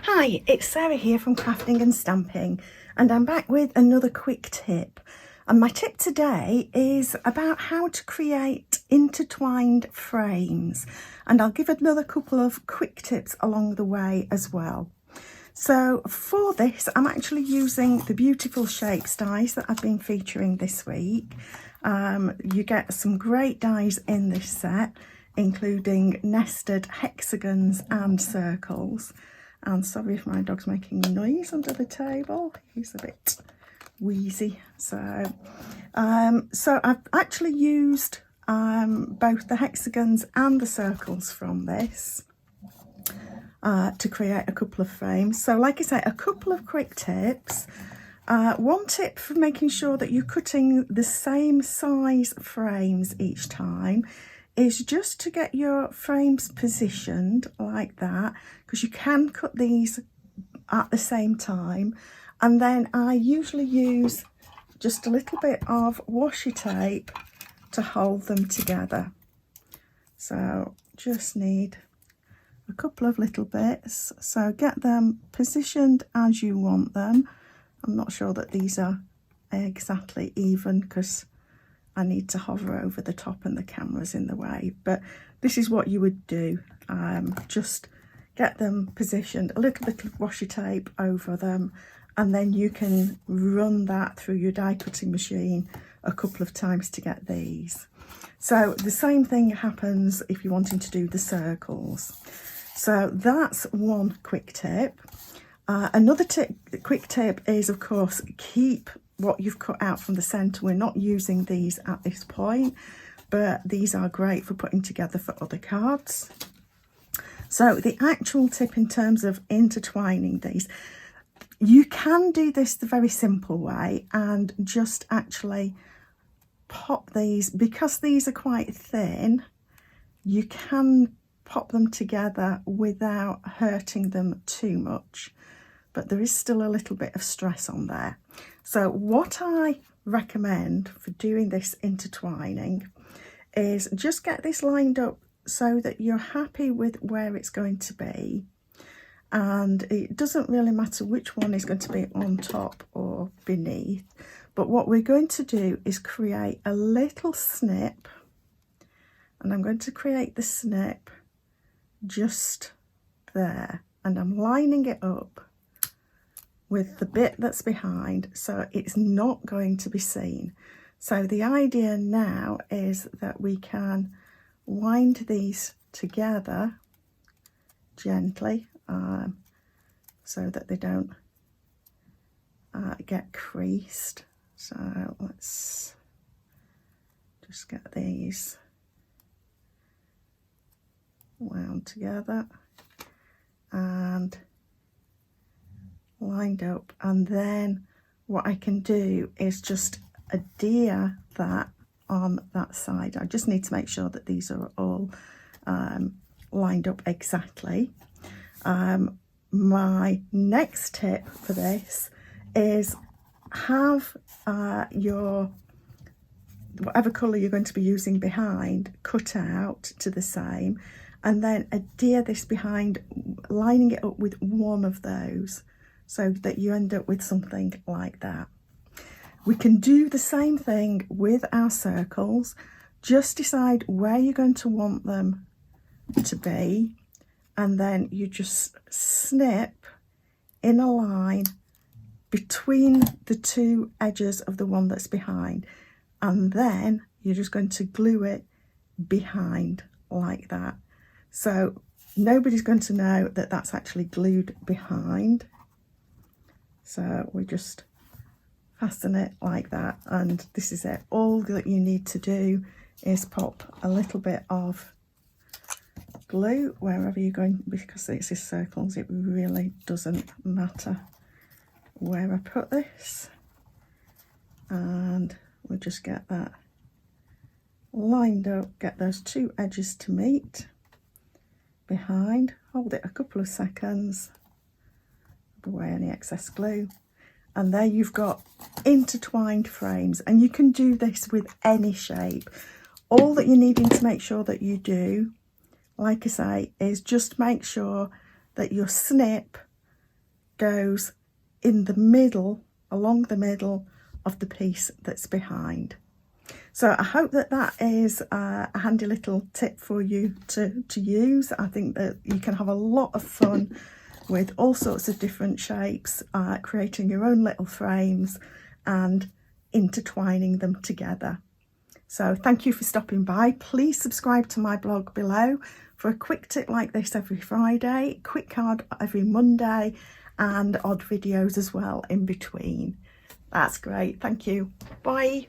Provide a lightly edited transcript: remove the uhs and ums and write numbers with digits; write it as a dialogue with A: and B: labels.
A: Hi, it's Sarah here from Crafting and Stamping, and I'm back with another quick tip. And my tip today is about how to create intertwined frames, and I'll give another couple of quick tips along the way as well. So for this, I'm actually using the beautiful shapes dies that I've been featuring this week. You get some great dies in this set, including nested hexagons and circles. And sorry if my dog's making a noise under the table. He's a bit wheezy. So I've actually used both the hexagons and the circles from this to create a couple of frames. So like I say, a couple of quick tips. One tip for making sure that you're cutting the same size frames each time is just to get your frames positioned like that, because you can cut these at the same time. And then I usually use just a little bit of washi tape to hold them together. So just need a couple of little bits. So get them positioned as you want them. I'm not sure that these are exactly even because I need to hover over the top and the camera's in the way, but this is what you would do. Just get them positioned, a little bit of washi tape over them, and then you can run that through your die cutting machine a couple of times to get these. So the same thing happens if you're wanting to do the circles. So that's one quick tip. Another quick tip is, of course, keep what you've cut out from the centre. We're not using these at this point, but these are great for putting together for other cards. So the actual tip in terms of intertwining these, you can do this the very simple way and just actually pop these, because these are quite thin, you can pop them together without hurting them too much, but there is still a little bit of stress on there. So what I recommend for doing this intertwining is just get this lined up so that you're happy with where it's going to be, and it doesn't really matter which one is going to be on top or beneath. But what we're going to do is create a little snip, and I'm going to create the snip just there, and I'm lining it up with the bit that's behind so it's not going to be seen. So the idea now is that we can wind these together gently so that they don't get creased. So let's just get these wound together and lined up, and then what I can do is just adhere that on that side. I just need to make sure that these are all lined up exactly. My next tip for this is have your whatever colour you're going to be using behind cut out to the same, and then adhere this behind, lining it up with one of those, so that you end up with something like that. We can do the same thing with our circles. Just decide where you're going to want them to be, and then you just snip in a line between the two edges of the one that's behind, and then you're just going to glue it behind like that. So nobody's going to know that that's actually glued behind. So we just fasten it like that, and this is it. All that you need to do is pop a little bit of glue wherever you're going, because it's in circles, it really doesn't matter where I put this, and we'll just get that lined up, get those two edges to meet behind, hold it a couple of seconds, away any excess glue, and there you've got intertwined frames. And you can do this with any shape. All that you're needing to make sure that you do, like I say, is just make sure that your snip goes in the middle, along the middle of the piece that's behind. So I hope that that is a handy little tip for you to use. I think that you can have a lot of fun with all sorts of different shapes, creating your own little frames and intertwining them together. So thank you for stopping by. Please subscribe to my blog below for a quick tip like this every Friday, quick card every Monday, and odd videos as well in between. That's great. Thank you. Bye.